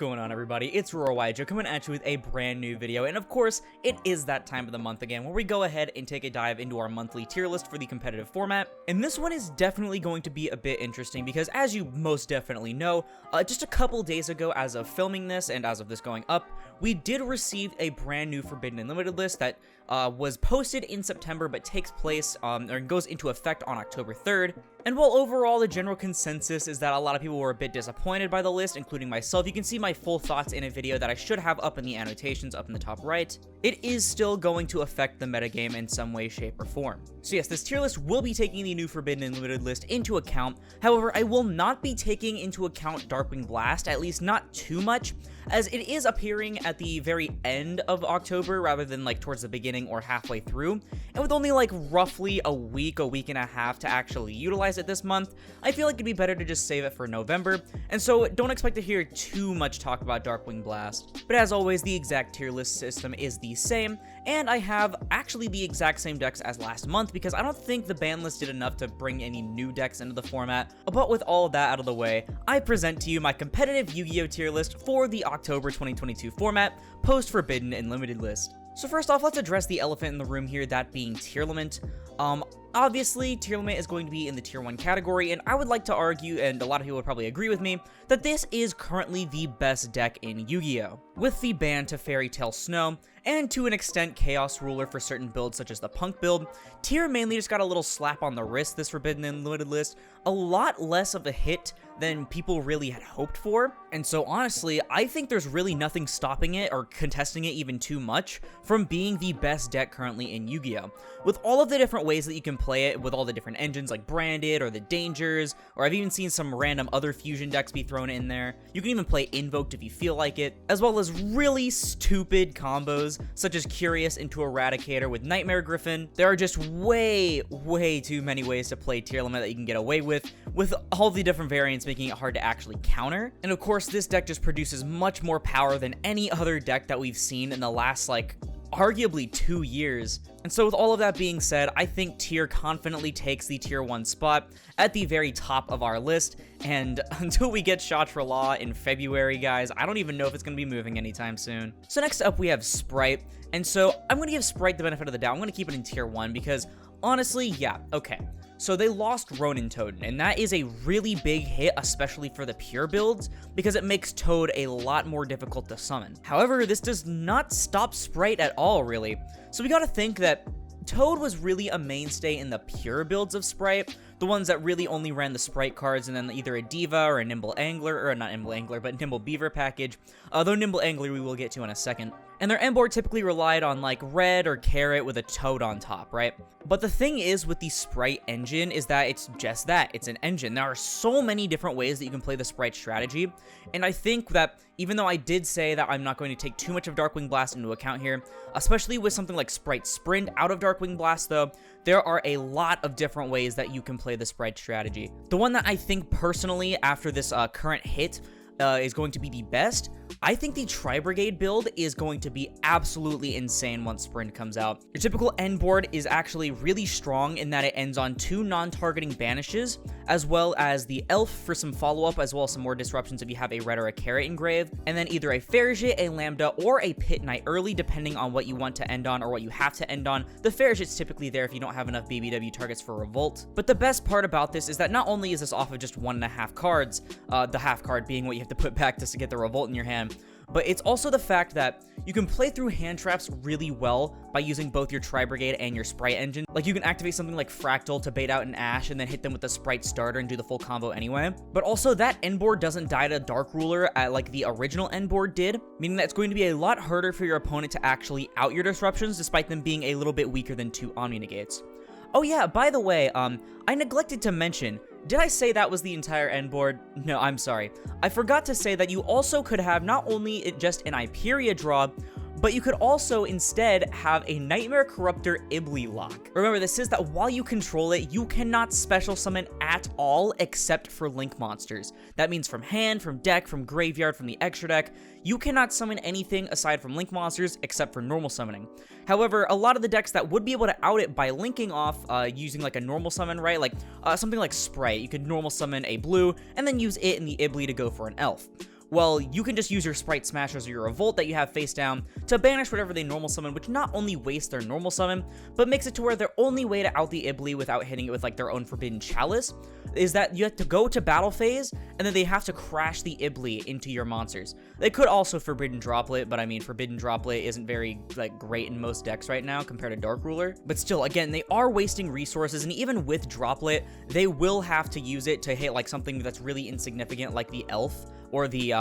going on, everybody? It's Joe coming at you with a brand new video, and of course, it is that time of the month again where we go ahead and take a dive into our monthly tier list for the competitive format. And this one is definitely going to be a bit interesting because, as you most definitely know, just a couple days ago as of filming this and as of this going up, we did receive a brand new Forbidden and Limited list that was posted in September but takes place or goes into effect on October 3rd. And while overall the general consensus is that a lot of people were a bit disappointed by the list, including myself, you can see my full thoughts in a video that I should have up in the annotations up in the top right. It is still going to affect the metagame in some way, shape, or form. So yes, this tier list will be taking the new Forbidden and Limited list into account. However, I will not be taking into account Darkwing Blast, at least not too much, as it is appearing at the very end of October rather than like towards the beginning or halfway through. And with only like roughly a week and a half to actually utilize it this month, I feel like it'd be better to just save it for November, and so don't expect to hear too much talk about Darkwing Blast. But as always, the exact tier list system is the same, and I have actually the exact same decks as last month because I don't think the ban list did enough to bring any new decks into the format. But with all of that out of the way, I present to you my competitive Yu-Gi-Oh! Tier list for the October 2022 format, post-Forbidden and Limited list. So first off, let's address the elephant in the room here, that being Tearlament. Obviously, Tearlament is going to be in the Tier 1 category, and I would like to argue, and a lot of people would probably agree with me, that this is currently the best deck in Yu-Gi-Oh! With the ban to Fairy Tail Snow, and to an extent Chaos Ruler for certain builds such as the P.U.N.K build, Tier mainly just got a little slap on the wrist this Forbidden and Limited list, a lot less of a hit than people really had hoped for, and so honestly, I think there's really nothing stopping it or contesting it even too much from being the best deck currently in Yu-Gi-Oh! With all of the different ways that you can play it with all the different engines like Branded or the Dangers, or I've even seen some random other fusion decks be thrown in there. You can even play Invoked if you feel like it, as well as really stupid combos such as Curious into Eradicator with Nightmare Griffin. There are just way too many ways to play Tearlament that you can get away with all the different variants making it hard to actually counter. And of course, this deck just produces much more power than any other deck that we've seen in the last, like, arguably 2 years. And so with all of that being said, I think Tier confidently takes the Tier 1 spot at the very top of our list, and until we get Shatra-La in February, guys, I don't even know if it's going to be moving anytime soon. So next up we have Spright, and so I'm going to give Spright the benefit of the doubt. I'm going to keep it in Tier 1 because honestly, yeah, okay. So they lost Ronin Toad, and that is a really big hit, especially for the pure builds, because it makes Toad a lot more difficult to summon. However, this does not stop Spright at all, really. So we gotta think that Toad was really a mainstay in the pure builds of Spright, the ones that really only ran the Spright cards and then either a Diva or a Nimble Angler, or not Nimble Angler, but Nimble Beaver package, though Nimble Angler we will get to in a second. And their end board typically relied on like red or carrot with a Toad on top, right? But the thing is with the Spright engine is that it's just that, it's an engine. There are so many different ways that you can play the Spright strategy, and I think that even though I did say that I'm not going to take too much of Darkwing Blast into account here, especially with something like Spright Sprint out of Darkwing Blast though, there are a lot of different ways that you can play the Spright strategy. The one that I think personally after this current hit is going to be the best, I think the Tri-Brigade build is going to be absolutely insane once Sprint comes out. Your typical end board is actually really strong in that it ends on 2 non-targeting banishes, as well as the Elf for some follow-up, as well as some more disruptions if you have a red or a carrot engraved, and then either a Farragut, a Lambda, or a Pit Knight early, depending on what you want to end on or what you have to end on. The Farragut's typically there if you don't have enough BBW targets for Revolt. But the best part about this is that not only is this off of just 1.5 cards, the half card being what you have to put back to get the Revolt in your hand, but it's also the fact that you can play through hand traps really well by using both your Tri-Brigade and your Spright engine. Like, you can activate something like Fractal to bait out an Ash and then hit them with the Spright starter and do the full combo anyway. But also, that end board doesn't die to Dark Ruler like the original end board did, meaning that it's going to be a lot harder for your opponent to actually out your disruptions, despite them being a little bit weaker than 2 Omni Negates. Oh yeah, by the way, I neglected to mention, did I say that was the entire end board? No, I'm sorry. I forgot to say that you also could have not only just an Hyperia draw, but you could also instead have a Nightmare Corruptor Ibli lock. Remember, this is that while you control it, you cannot special summon at all except for Link monsters. That means from hand, from deck, from graveyard, from the extra deck, you cannot summon anything aside from Link monsters except for normal summoning. However, a lot of the decks that would be able to out it by linking off using like a normal summon, right? Like something like Spright, you could normal summon a blue and then use it and the Ibli to go for an elf. well, you can just use your Spright Smashers or your Revolt that you have face down to banish whatever they normal summon, which not only wastes their normal summon, but makes it to where their only way to out the Ibly without hitting it with like their own Forbidden Chalice is that you have to go to battle phase, and then they have to crash the Ibly into your monsters. They could also Forbidden Droplet, but I mean, Forbidden Droplet isn't very like great in most decks right now compared to Dark Ruler. But still, again, they are wasting resources, and even with Droplet, they will have to use it to hit like something that's really insignificant, like the Elf, or the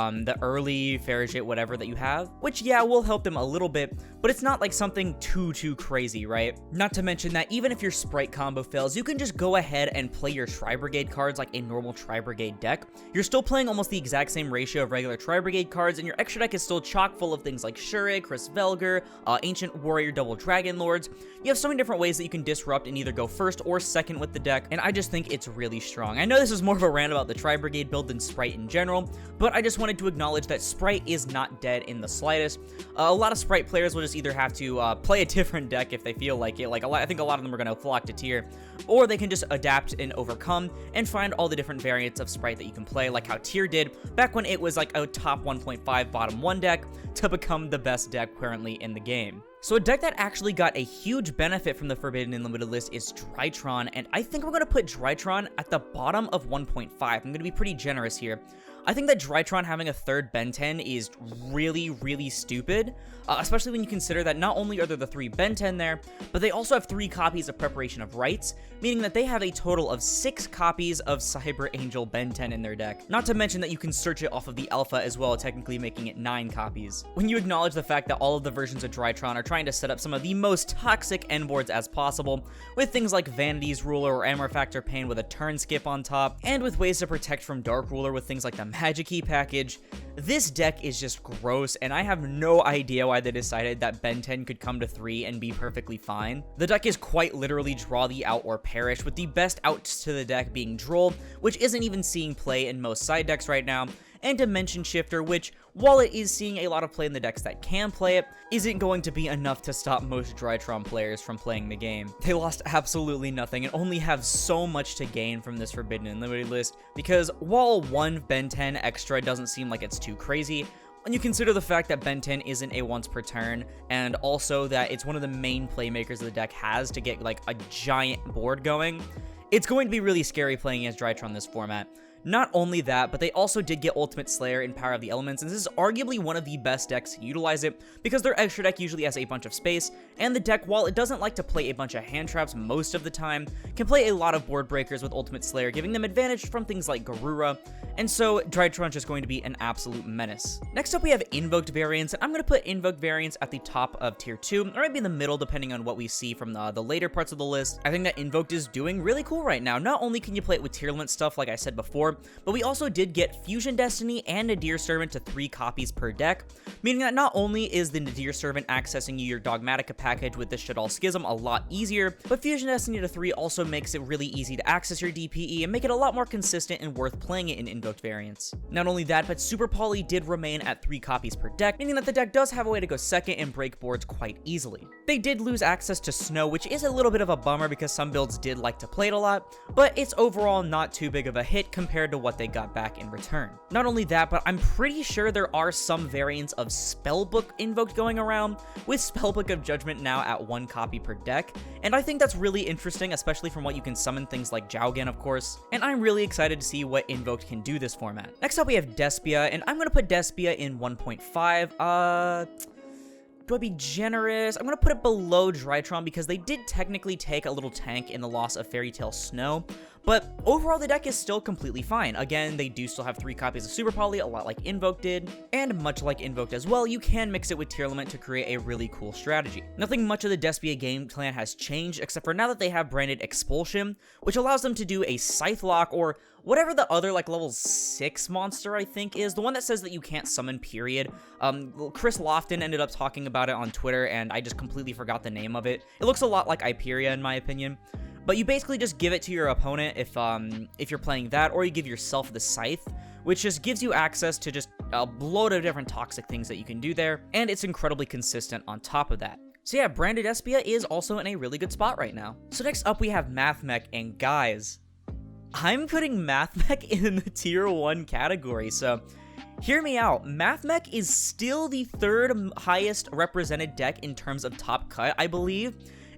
early Farragut whatever that you have, which yeah, will help them a little bit, but it's not like something too crazy, right? Not to mention that even if your Spright combo fails, you can just go ahead and play your Tri-Brigade cards like a normal Tri-Brigade deck. You're still playing almost the exact same ratio of regular Tri-Brigade cards, and your extra deck is still chock full of things like Shurik, Chris Velger, Ancient Warrior, Double Dragon Lords. You have so many different ways that you can disrupt and either go first or second with the deck, and I just think it's really strong. I know this is more of a rant about the Tri-Brigade build than Spright in general, but I just wanted to acknowledge that Spright is not dead in the slightest. A lot of Spright players will just either have to play a different deck if they feel like it. Like I think a lot of them are going to flock to Tier, or they can just adapt and overcome and find all the different variants of Spright that you can play, like how Tier did back when it was like a top 1.5 bottom 1 deck to become the best deck currently in the game. So a deck that actually got a huge benefit from the Forbidden and Limited list is Drytron, and I think we're going to put Drytron at the bottom of 1.5. I'm going to be pretty generous here. I think that Drytron having a third Ben 10 is really stupid, especially when you consider that not only are there the 3 Ben 10 there, but they also have 3 copies of Preparation of Rites, meaning that they have a total of 6 copies of Cyber Angel Ben 10 in their deck. Not to mention that you can search it off of the alpha as well, technically making it 9 copies. When you acknowledge the fact that all of the versions of Drytron are trying to set up some of the most toxic end boards as possible, with things like Vanity's Ruler or Amorfactor Pain with a turn skip on top, and with ways to protect from Dark Ruler with things like the Magic Key package, this deck is just gross, and I have no idea why they decided that Ben 10 could come to 3 and be perfectly fine. The deck is quite literally draw the out or perish, with the best outs to the deck being Droll, which isn't even seeing play in most side decks right now, and Dimension Shifter, which, while it is seeing a lot of play in the decks that can play it, isn't going to be enough to stop most Drytron players from playing the game. They lost absolutely nothing and only have so much to gain from this Forbidden and Limited list, because while one Ben 10 extra doesn't seem like it's too crazy, when you consider the fact that Ben 10 isn't a once per turn, and also that it's one of the main playmakers the deck has to get like a giant board going, it's going to be really scary playing against Drytron this format. Not only that, but they also did get Ultimate Slayer in Power of the Elements, and this is arguably one of the best decks to utilize it, because their extra deck usually has a bunch of space, and the deck, while it doesn't like to play a bunch of hand traps most of the time, can play a lot of board breakers with Ultimate Slayer, giving them advantage from things like Garura, and so Drytron's just going to be an absolute menace. Next up, we have Invoked variants, and I'm going to put Invoked variants at the top of Tier 2, or maybe in the middle, depending on what we see from the later parts of the list. I think that Invoked is doing really cool right now. Not only can you play it with Tearlaments stuff, like I said before, but we also did get Fusion Destiny and Nadir Servant to 3 copies per deck, meaning that not only is the Nadir Servant accessing your Dogmatica package with the Shaddoll Schism a lot easier, but Fusion Destiny to 3 also makes it really easy to access your DPE and make it a lot more consistent and worth playing it in Invoked variants. Not only that, but Super Poly did remain at 3 copies per deck, meaning that the deck does have a way to go second and break boards quite easily. They did lose access to Snow, which is a little bit of a bummer because some builds did like to play it a lot, but it's overall not too big of a hit compared to what they got back in return. Not only that, but I'm pretty sure there are some variants of Spellbook Invoked going around, with Spellbook of Judgment now at 1 copy per deck, and I think that's really interesting, especially from what you can summon things like Jowgen, of course, and I'm really excited to see what Invoked can do this format. Next up, we have Despia, and I'm going to put Despia in 1.5. Do I be generous? I'm going to put it below Drytron because they did technically take a little tank in the loss of Fairy Tail Snow, but overall the deck is still completely fine. Again, they do still have 3 copies of Super Poly, a lot like Invoked did, and much like Invoked as well, you can mix it with Tearlament to create a really cool strategy. Nothing much of the Despia game plan has changed, except for now that they have branded Expulsion, which allows them to do a Scythe Lock, or whatever the other, like, level 6 monster, I think, is. The one that says that you can't summon, period. Chris Lofton ended up talking about it on Twitter, and I just completely forgot the name of it. It looks a lot like Hyperia, in my opinion. But you basically just give it to your opponent if you're playing that, or you give yourself the Scythe, which just gives you access to just a load of different toxic things that you can do there, and it's incredibly consistent on top of that. So yeah, branded Despia is also in a really good spot right now. So next up, we have Mathmech, and guys, I'm putting Mathmech in the tier 1 category, so Hear me out, Mathmech is still the third highest represented deck in terms of top cut, I believe.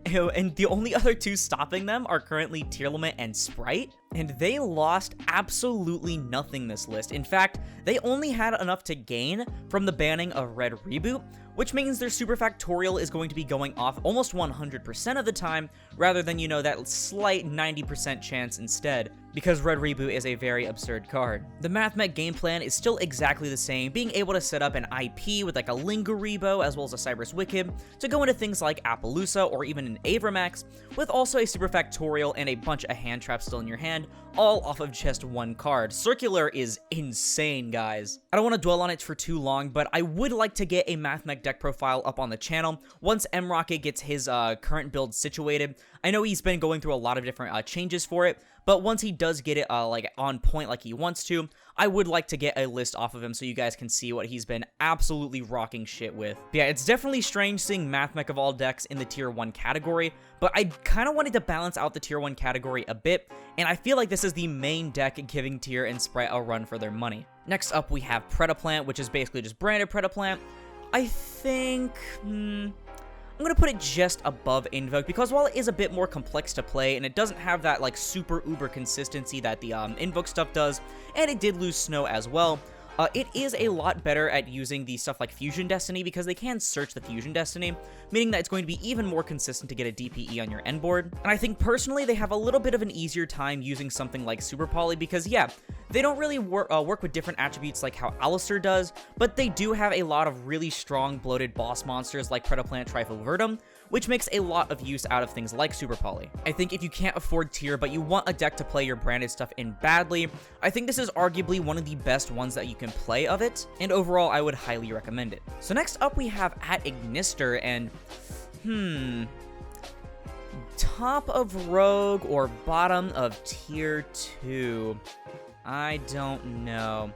And the only other two stopping them are currently Tearlaments and Spright, and they lost absolutely nothing this list. In fact, they only had enough to gain from the banning of Red Reboot, which means their super factorial is going to be going off almost 100% of the time, rather than, you know, that slight 90% chance instead, because Red Reboot is a very absurd card. The Mathmech game plan is still exactly the same, being able to set up an IP with like a Lingaribo as well as a Cyberus Wicked to go into things like Appaloosa or even an Avramax, with also a super factorial and a bunch of hand traps still in your hand, all off of just one card. Circular is insane, guys. I don't want to dwell on it for too long, but I would like to get a Mathmech deck profile up on the channel once M-Rocket gets his current build situated. I know he's been going through a lot of different changes for it, but once he does get it like on point like he wants to, I would like to get a list off of him so you guys can see what he's been absolutely rocking shit with. But yeah, it's definitely strange seeing Mathmech of all decks in the tier 1 category, but I kind of wanted to balance out the tier 1 category a bit, and I feel like this is the main deck giving Tier and Spright a run for their money. Next up, we have Predaplant, which is basically just branded Predaplant. I think, I'm going to put it just above Invoked, because while it is a bit more complex to play, and it doesn't have that, like, super uber consistency that the Invoked stuff does, and it did lose Snow as well, it is a lot better at using the stuff like Fusion Destiny, because they can search the Fusion Destiny, meaning that it's going to be even more consistent to get a DPE on your end board. And I think personally they have a little bit of an easier time using something like Super Poly, because yeah, they don't really work with different attributes like how Alistair does, but they do have a lot of really strong bloated boss monsters like Predaplant Triflevertum, which makes a lot of use out of things like Super Poly. I think if you can't afford Tier, but you want a deck to play your branded stuff in badly, I think this is arguably one of the best ones that you can play of it, and overall I would highly recommend it. So next up we have at Ignister, and top of Rogue or bottom of Tier 2? I don't know.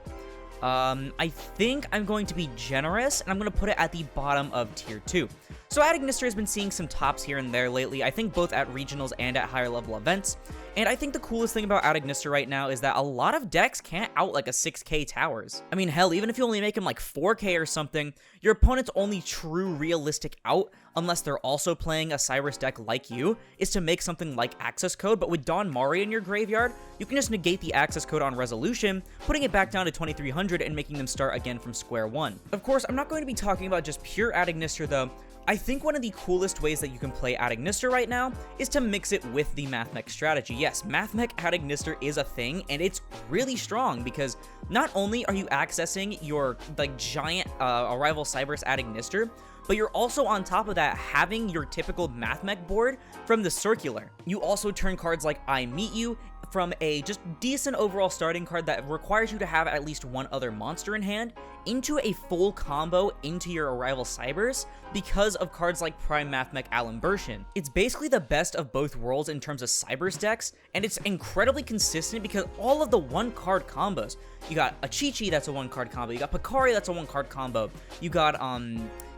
I think I'm going to be generous, and I'm going to put it at the bottom of Tier 2. So at Ignister has been seeing some tops here and there lately, I think both at regionals and at higher level events, and I think the coolest thing about at Ignister right now is that a lot of decks can't out like a 6k towers. I mean, hell, even if you only make them like 4k or something, your opponent's only true realistic out, unless they're also playing a Cyrus deck like you, is to make something like Access Code, but with Dawn Mari in your graveyard, you can just negate the Access Code on resolution, putting it back down to 2300 and making them start again from square one. Of course, I'm not going to be talking about just pure at Ignister though. I think one of the coolest ways that you can play at Ignister right now is to mix it with the Mathmech strategy. Yes, Mathmech at Ignister is a thing, and it's really strong because not only are you accessing your like giant Arrival Cybers at Ignister, but you're also on top of that having your typical Mathmech board from the Circular. You also turn cards like I Meet You from a just decent overall starting card that requires you to have at least one other monster in hand into a full combo into your Arrival Cybers because of cards like Prime Mathmech Alimbertion. It's basically the best of both worlds in terms of Cybers decks, and it's incredibly consistent because all of the one-card combos. You got a Chi-Chi that's a one-card combo, you got Picari that's a one-card combo, you got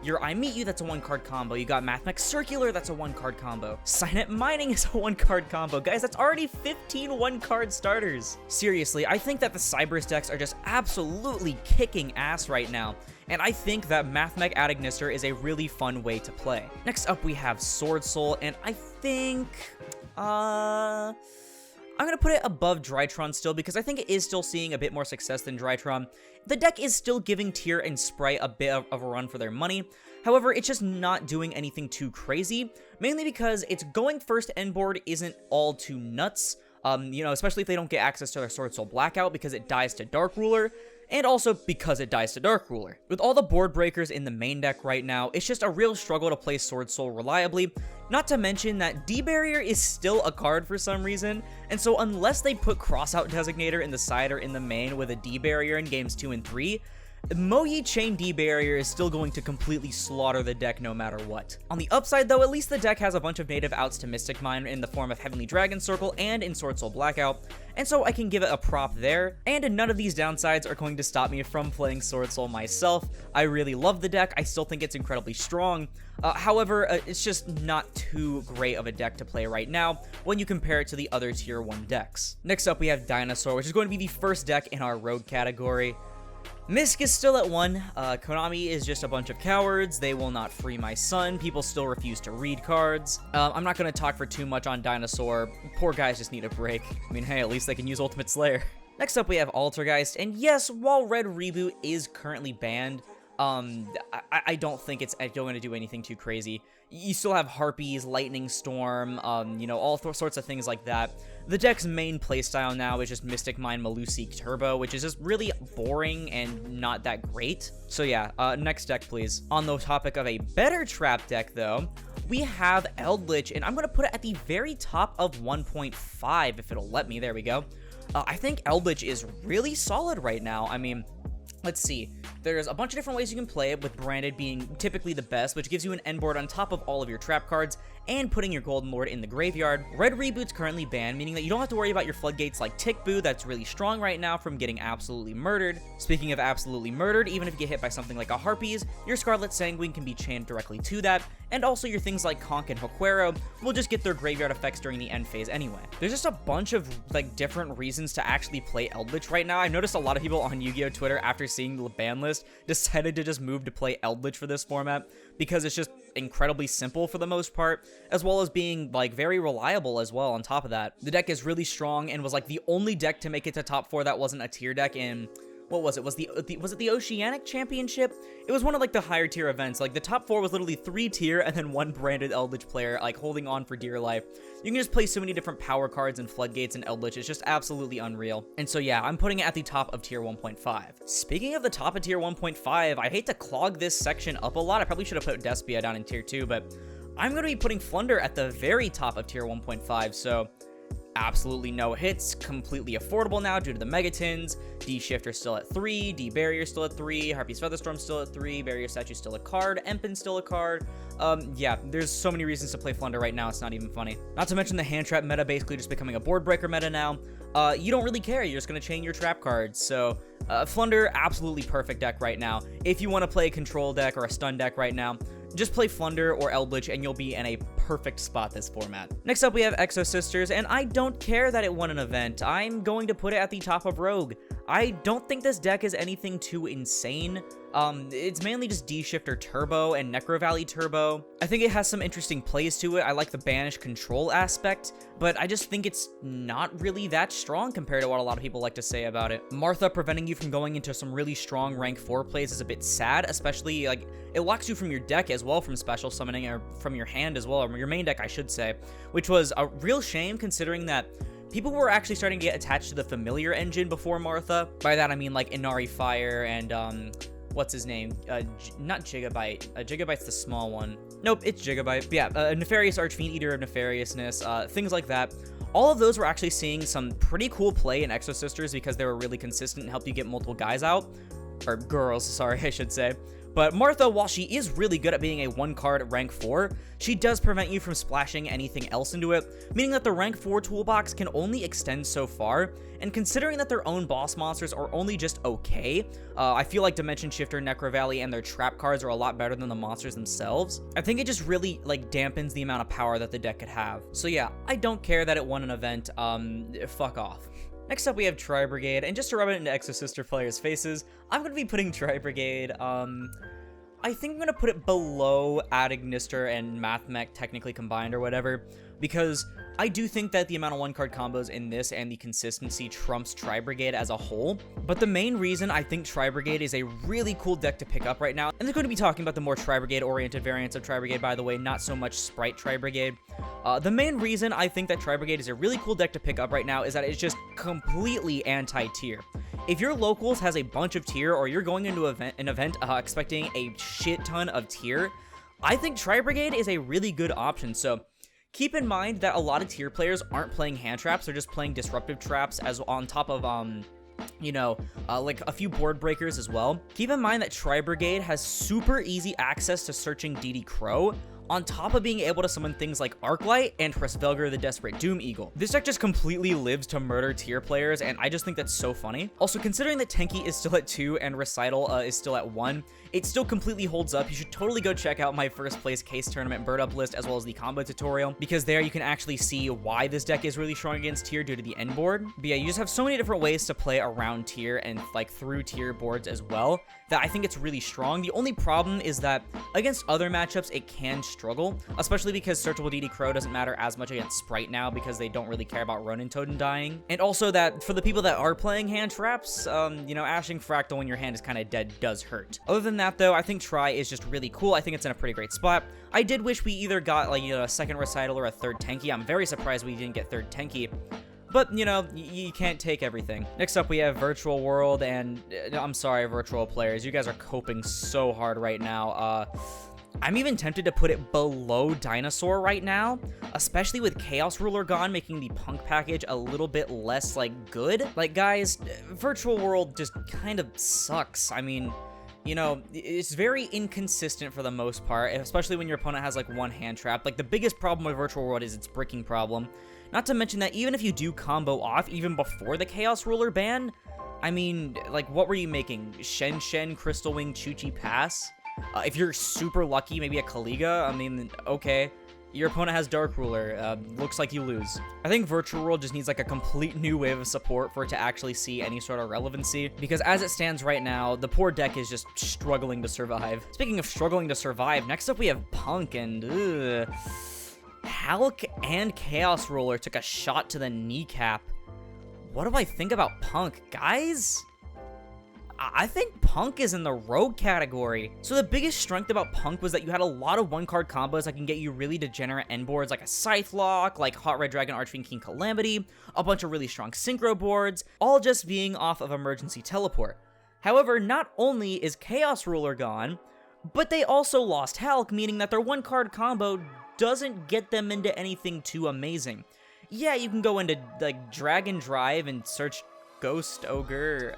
your I Meet You that's a one-card combo, you got Mathmech Circular that's a one-card combo, Signet Mining is a one-card combo. Guys, that's already 15 one-card starters. Seriously, I think that the Cybers decks are just absolutely kicking ass right now, and I think that Mathmech at Ignister is a really fun way to play. Next up we have Swordsoul, and I think I'm going to put it above Drytron still because I think it is still seeing a bit more success than Drytron. The deck is still giving Tier and Spright a bit of a run for their money. However, it's just not doing anything too crazy, mainly because its going first end board isn't all too nuts. You know, especially if they don't get access to their Swordsoul Blackout because it dies to Dark Ruler, and also because it dies to Dark Ruler. With all the board breakers in the main deck right now, it's just a real struggle to play Swordsoul reliably, not to mention that D-Barrier is still a card for some reason, and so unless they put Crossout Designator in the side or in the main with a D-Barrier in games 2 and 3, Moyi Chain D-Barrier is still going to completely slaughter the deck no matter what. On the upside though, at least the deck has a bunch of native outs to Mystic Mine in the form of Heavenly Dragon Circle and in Swordsoul Blackout, and so I can give it a prop there, and none of these downsides are going to stop me from playing Swordsoul myself. I really love the deck, I still think it's incredibly strong. However, it's just not too great of a deck to play right now when you compare it to the other Tier 1 decks. Next up we have Dinosaur, which is going to be the first deck in our Rogue category. Misk is still at 1. Konami is just a bunch of cowards. They will not free my son. People still refuse to read cards. I'm not going to talk for too much on Dinosaur. Poor guys just need a break. I mean, hey, at least they can use Ultimate Slayer. Next up, we have Altergeist. And yes, while Red Reboot is currently banned, I don't think it's going to do anything too crazy. You still have Harpies, Lightning Storm, you know, all sorts of things like that. The deck's main playstyle now is just Mystic Mine Malusi Turbo, which is just really boring and not that great. So yeah, next deck, please. On the topic of a better trap deck, though, we have Eldlich, and I'm going to put it at the very top of 1.5, if it'll let me. There we go. I think Eldlich is really solid right now. I mean, let's see. There's a bunch of different ways you can play it, with Branded being typically the best, which gives you an end board on top of all of your trap cards, and putting your Golden Lord in the graveyard. Red Reboot's currently banned, meaning that you don't have to worry about your floodgates like Tick Boo, that's really strong right now, from getting absolutely murdered. Speaking of absolutely murdered, even if you get hit by something like a Harpies, your Scarlet Sanguine can be chained directly to that, and also your things like Conk and Hoquero will just get their graveyard effects during the end phase anyway. There's just a bunch of like different reasons to actually play Eldlich right now. I noticed a lot of people on Yu-Gi-Oh! Twitter, after seeing the ban list, decided to just move to play Eldlich for this format, because it's just incredibly simple for the most part, as well as being like very reliable as well on top of that. The deck is really strong and was like the only deck to make it to top 4 that wasn't a tier deck in, what was it? Was it the Oceanic Championship? It was one of like the higher tier events. Like the top 4 was literally 3 tier and then 1 branded Eldlich player like holding on for dear life. You can just play so many different power cards and floodgates in Eldlich. It's just absolutely unreal. And so yeah, I'm putting it at the top of tier 1.5. Speaking of the top of tier 1.5, I hate to clog this section up a lot. I probably should have put Despia down in tier 2, but I'm going to be putting Flunder at the very top of tier 1.5, so absolutely no hits, completely affordable now due to the Megatins. D-Shifter still at 3, D-Barrier still at 3, Harpy's Featherstorm still at 3, Barrier Statue still a card, Empin still a card. Yeah, there's so many reasons to play Flunder right now, it's not even funny. Not to mention the hand trap meta basically just becoming a board breaker meta now. You don't really care, you're just going to chain your trap cards, so Flunder, absolutely perfect deck right now. If you want to play a control deck or a stun deck right now, just play Flunder or Eldlich and you'll be in a perfect spot this format. Next up, we have Exosisters, and I don't care that it won an event. I'm going to put it at the top of Rogue. I don't think this deck is anything too insane. It's mainly just D-Shifter Turbo and Necro Valley Turbo. I think it has some interesting plays to it. I like the banish control aspect, but I just think it's not really that strong compared to what a lot of people like to say about it. Martha preventing you from going into some really strong rank 4 plays is a bit sad, especially like it locks you from your deck as well from special summoning, or from your hand as well, or your main deck I should say, which was a real shame considering that people were actually starting to get attached to the familiar engine before Martha. By that I mean like Inari Fire and what's his name? Not Gigabyte. Gigabyte's the small one. Nope, it's Gigabyte. But yeah, Nefarious Archfiend, Eater of Nefariousness, things like that. All of those were actually seeing some pretty cool play in Exosisters because they were really consistent and helped you get multiple guys out. Or girls, sorry, I should say. But Martha, while she is really good at being a 1-card rank 4, she does prevent you from splashing anything else into it, meaning that the rank 4 toolbox can only extend so far, and considering that their own boss monsters are only just okay, I feel like Dimension Shifter, Necro Valley, and their trap cards are a lot better than the monsters themselves. I think it just really like dampens the amount of power that the deck could have. So yeah, I don't care that it won an event, fuck off. Next up, we have Tri-Brigade, and just to rub it into Exosister players' faces, I'm going to be putting Tri-Brigade, I think I'm going to put it below Adagnister and Mathmech technically combined or whatever, because I do think that the amount of 1-card combos in this and the consistency trumps Tri-Brigade as a whole, but the main reason I think Tri-Brigade is a really cool deck to pick up right now, and they're going to be talking about the more Tri-Brigade oriented variants of Tri-Brigade, by the way, not so much Spright Tri-Brigade. The main reason I think that Tri-Brigade is a really cool deck to pick up right now is that it's just completely anti-tier. If your locals has a bunch of tier, or you're going into an event expecting a shit ton of tier, I think Tri-Brigade is a really good option. So keep in mind that a lot of tier players aren't playing hand traps, they're just playing disruptive traps as on top of you know, like a few board breakers as well. Keep in mind that Tri-Brigade has super easy access to searching DD Crow. on top of being able to summon things like Arclight and Hrisvelgr the Desperate Doom Eagle. This deck just completely lives to murder tier players, and I just think that's so funny. Also, considering that Tenki is still at 2 and Recital is still at 1, it still completely holds up. You should totally go check out my first place case tournament bird up list as well as the combo tutorial, because there you can actually see why this deck is really strong against tier due to the end board. But yeah, you just have so many different ways to play around tier and like through tier boards as well that I think it's really strong. The only problem is that against other matchups it can struggle, especially because Searchable DD Crow doesn't matter as much against Spright now because they don't really care about Ronin Totem dying. And also that for the people that are playing hand traps, you know, ashing Fractal when your hand is kind of dead does hurt. Other than that though, I think Tri is just really cool. I think it's in a pretty great spot. I did wish we either got like, you know, a second Recital or a third Tenki. I'm very surprised we didn't get third Tenki. But, you know, you can't take everything. Next up, we have Virtual World, and I'm sorry, Virtual players. You guys are coping so hard right now. I'm even tempted to put it below Dinosaur right now, especially with Chaos Ruler gone, making the P.U.N.K package a little bit less, like, good. Like, guys, Virtual World just kind of sucks. I mean, you know, it's very inconsistent for the most part, especially when your opponent has, like, one hand trap. Like, the biggest problem with Virtual World is its bricking problem. Not to mention that even if you do combo off, even before the Chaos Ruler ban, I mean, like, what were you making? Shen, Crystal Wing, Chuchi Pass? If you're super lucky, maybe a Kaliga, I mean, okay. Your opponent has Dark Ruler, looks like you lose. I think Virtual World just needs like a complete new wave of support for it to actually see any sort of relevancy, because as it stands right now, the poor deck is just struggling to survive. Speaking of struggling to survive, next up we have P.U.N.K, and Hulk and Chaos Ruler took a shot to the kneecap. What do I think about P.U.N.K, guys? I think P.U.N.K is in the rogue category. So the biggest strength about P.U.N.K was that you had a lot of one-card combos that can get you really degenerate end boards, like a Scythe Lock, like Hot Red Dragon Archfiend King Calamity, a bunch of really strong synchro boards, all just being off of Emergency Teleport. However, not only is Chaos Ruler gone, but they also lost Hulk, meaning that their one-card combo doesn't get them into anything too amazing. Yeah, you can go into, like, Dragon Drive and search Ghost Ogre,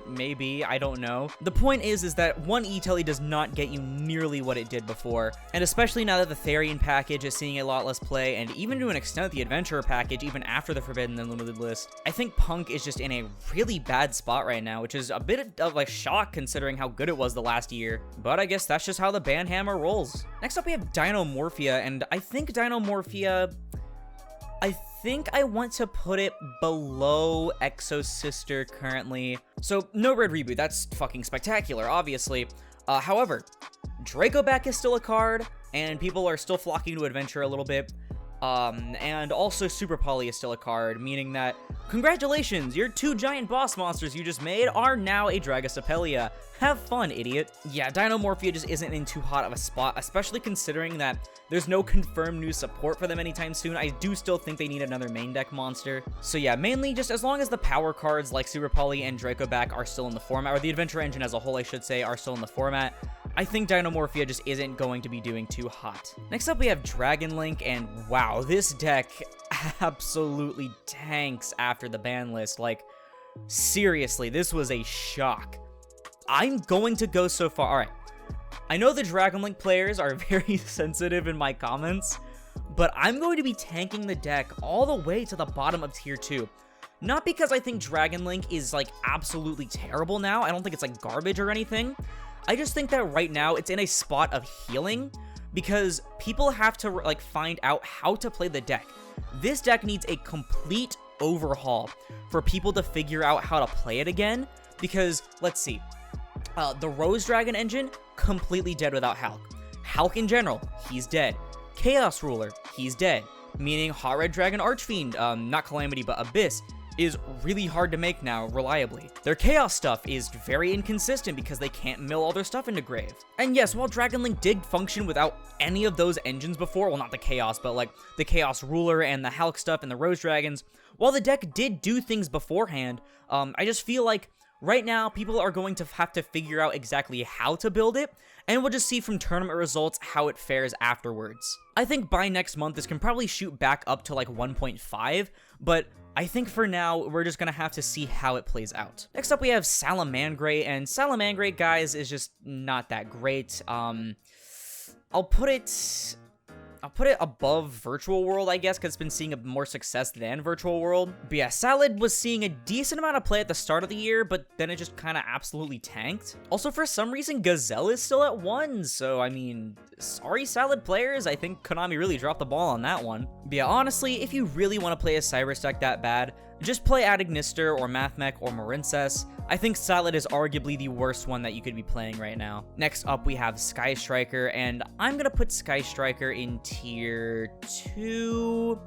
maybe, I don't know. The point is that one E-Telly does not get you nearly what it did before, and especially now that the Therian package is seeing a lot less play, and even to an extent the Adventurer package, even after the Forbidden and Limited list, I think P.U.N.K is just in a really bad spot right now, which is a bit of like shock considering how good it was the last year, but I guess that's just how the banhammer rolls. Next up we have Dinomorphia, and I think Dinomorphia, I think I want to put it below Exosister currently. So, no Red Reboot, that's fucking spectacular, obviously. However, Dracoback is still a card, and people are still flocking to Adventure a little bit. And also Super Poly is still a card, meaning that, congratulations, your 2 giant boss monsters you just made are now a Dragostapelia. Have fun, idiot. Yeah, Dinomorphia just isn't in too hot of a spot, especially considering that there's no confirmed new support for them anytime soon. I do still think they need another main deck monster. So yeah, mainly just as long as the power cards like Super Poly and Dracoback are still in the format, or the Adventure Engine as a whole, I should say, are still in the format, I think Dinomorphia just isn't going to be doing too hot. Next up we have Dragon Link, and wow, this deck absolutely tanks after the ban list. Like, seriously, this was a shock. I'm going to go so far. Alright, I know the Dragon Link players are very sensitive in my comments, but I'm going to be tanking the deck all the way to the bottom of tier 2. Not because I think Dragon Link is like absolutely terrible now, I don't think it's like garbage or anything. I just think that right now it's in a spot of healing because people have to like find out how to play the deck. This deck needs a complete overhaul for people to figure out how to play it again, because let's see, the Rose Dragon engine, completely dead without Hulk. Hulk in general, he's dead. Chaos Ruler, he's dead, meaning Hot Red Dragon Archfiend, not Calamity but Abyss, is really hard to make now reliably. Their Chaos stuff is very inconsistent because they can't mill all their stuff into Grave. And yes, while Dragon Link did function without any of those engines before, well, not the Chaos, but like the Chaos Ruler and the Hulk stuff and the Rose Dragons, while the deck did do things beforehand, I just feel like right now people are going to have to figure out exactly how to build it, and we'll just see from tournament results how it fares afterwards. I think by next month this can probably shoot back up to like 1.5, but I think for now, we're just gonna have to see how it plays out. Next up, we have Salamangreat, and Salamangreat, guys, is just not that great. I'll put it above Virtual World, I guess, because it's been seeing more success than Virtual World. But yeah, Salad was seeing a decent amount of play at the start of the year, but then it just kind of absolutely tanked. Also, for some reason, Gazelle is still at 1, so I mean, sorry, Salad players. I think Konami really dropped the ball on that one. But yeah, honestly, if you really want to play a Cyrus deck that bad, just play Altergeist or Mathmech or Marincess. I think Salad is arguably the worst one that you could be playing right now. Next up, we have Sky Striker, and I'm gonna put Sky Striker in tier 2.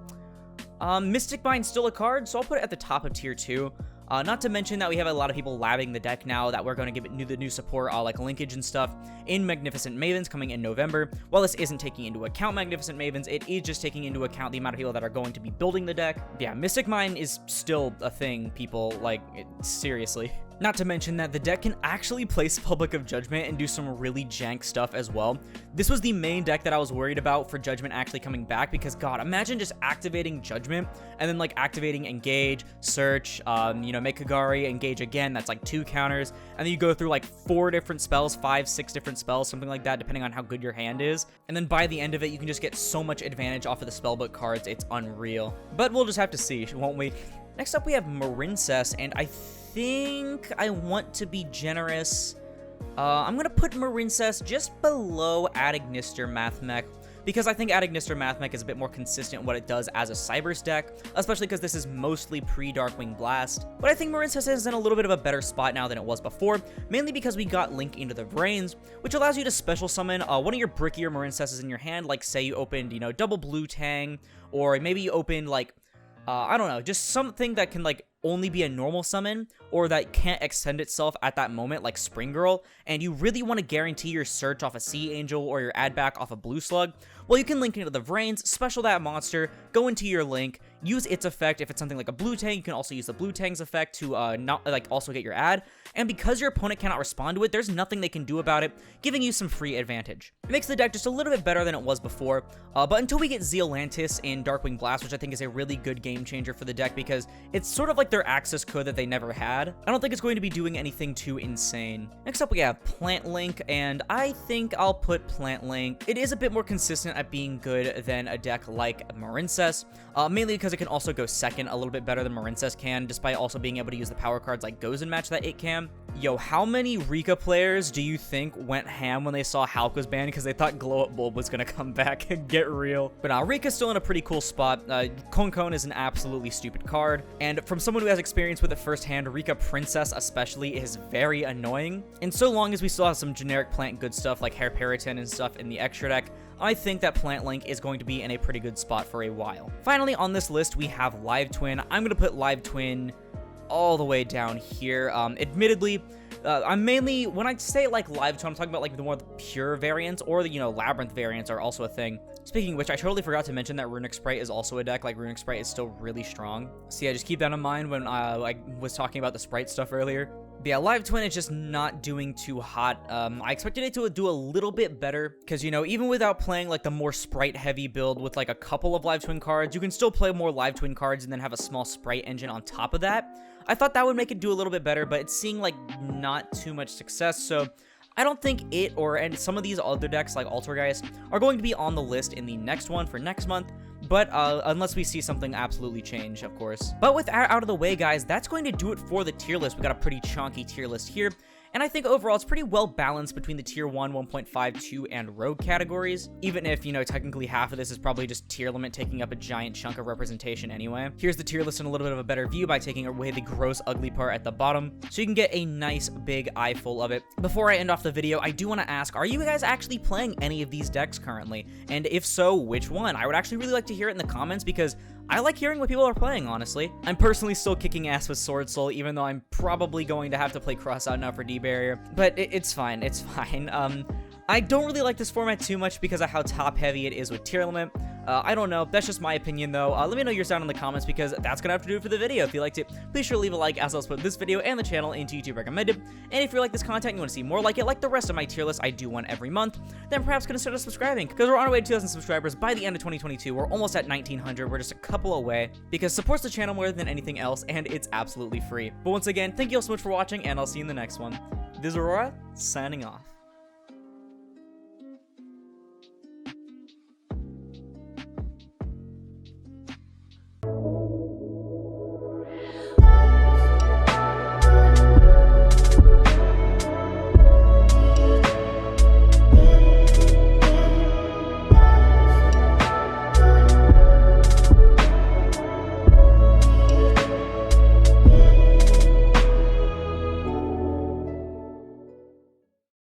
Mystic Mind's still a card, so I'll put it at the top of tier 2. Not to mention that we have a lot of people labbing the deck now that we're going to give it the new support, like linkage and stuff, in Magnificent Mavens coming in November. While this isn't taking into account Magnificent Mavens, it is just taking into account the amount of people that are going to be building the deck. Yeah, Mystic Mind is still a thing, people, like, seriously. Not to mention that the deck can actually place Public of Judgment and do some really jank stuff as well. This was the main deck that I was worried about for Judgment actually coming back, because god, imagine just activating Judgment and then like activating Engage, Search, make Kagari, Engage again, that's like 2 counters, and then you go through like 4 different spells, 5, 6 different spells, something like that, depending on how good your hand is. And then by the end of it, you can just get so much advantage off of the spellbook cards, it's unreal. But we'll just have to see, won't we? Next up, we have Marincess, and I think I want to be generous. I'm going to put Marincess just below Altergeist Mathmech, because I think Altergeist Mathmech is a bit more consistent in what it does as a Cybers deck, especially because this is mostly pre-Darkwing Blast. But I think Marincess is in a little bit of a better spot now than it was before, mainly because we got Link into the Brains, which allows you to special summon one of your brickier Marincesses in your hand, like say you opened, double Blue Tang, or maybe you opened like I don't know, just something that can like only be a normal summon, or that can't extend itself at that moment, like Spring Girl, and you really want to guarantee your search off a Sea Angel or your add back off a Blue Slug. Well, you can link into the Brains, special that monster, go into your link, use its effect. If it's something like a Blue Tang, you can also use the Blue Tang's effect to not like also get your add. And because your opponent cannot respond to it, there's nothing they can do about it, giving you some free advantage. It makes the deck just a little bit better than it was before, but until we get Zealantis in Darkwing Blast, which I think is a really good game changer for the deck, because it's sort of like their access code that they never had. I don't think it's going to be doing anything too insane. Next up, we have Plant Link, and I think I'll put Plant Link. It is a bit more consistent at being good than a deck like Marincess, mainly because it can also go second a little bit better than Marincess can, despite also being able to use the power cards like Gozen Match that it can. Yo, how many Rika players do you think went ham when they saw Hulk was banned because they thought Glow Up Bulb was gonna come back and get real? But now, Rika's still in a pretty cool spot. Kon is an absolutely stupid card, and from someone who has experience with it firsthand, Rika Princess especially is very annoying. And so long as we still have some generic plant good stuff like Hair Periton and stuff in the extra deck, I think that Plant Link is going to be in a pretty good spot for a while. Finally, on this list, we have Live Twin. I'm going to put Live Twin all the way down here. Admittedly, I'm mainly, when I say like Live Twin, I'm talking about like the more pure variants, or the, Labyrinth variants are also a thing. Speaking of which, I totally forgot to mention that Runick Spright is also a deck. Like, Runick Spright is still really strong. So yeah, just keep that in mind when I was talking about the Spright stuff earlier. But yeah, Live Twin is just not doing too hot. I expected it to do a little bit better, because, even without playing, like, the more Sprite-heavy build with, like, a couple of Live Twin cards, you can still play more Live Twin cards and then have a small Spright engine on top of that. I thought that would make it do a little bit better, but it's seeing, like, not too much success, so I don't think it and some of these other decks, like Altergeist, are going to be on the list in the next one for next month. But unless we see something absolutely change, of course. But with that out of the way, guys, that's going to do it for the tier list. We got a pretty chunky tier list here. And I think overall it's pretty well balanced between the tier 1, 1.5, 2, and rogue categories. Even if, technically half of this is probably just Tearlaments taking up a giant chunk of representation anyway. Here's the tier list in a little bit of a better view by taking away the gross ugly part at the bottom, so you can get a nice big eye full of it. Before I end off the video, I do want to ask, are you guys actually playing any of these decks currently? And if so, which one? I would actually really like to hear it in the comments, because I like hearing what people are playing, honestly. I'm personally still kicking ass with Swordsoul, even though I'm probably going to have to play Crossout now for D-Barrier. But it's fine, it's fine. I don't really like this format too much because of how top-heavy it is with Tearlaments. I don't know, that's just my opinion though. Let me know your sound in the comments, because that's gonna have to do it for the video. If you liked it, please sure to leave a like, as I'll put this video and the channel into YouTube recommended. And if you like this content and you want to see more like it, like the rest of my tier list I do one every month, then perhaps consider subscribing, because we're on our way to 2,000 subscribers by the end of 2022. We're almost at 1,900, we're just a couple away, because supports the channel more than anything else, and it's absolutely free. But once again, thank you all so much for watching, and I'll see you in the next one. This is Aurora, signing off.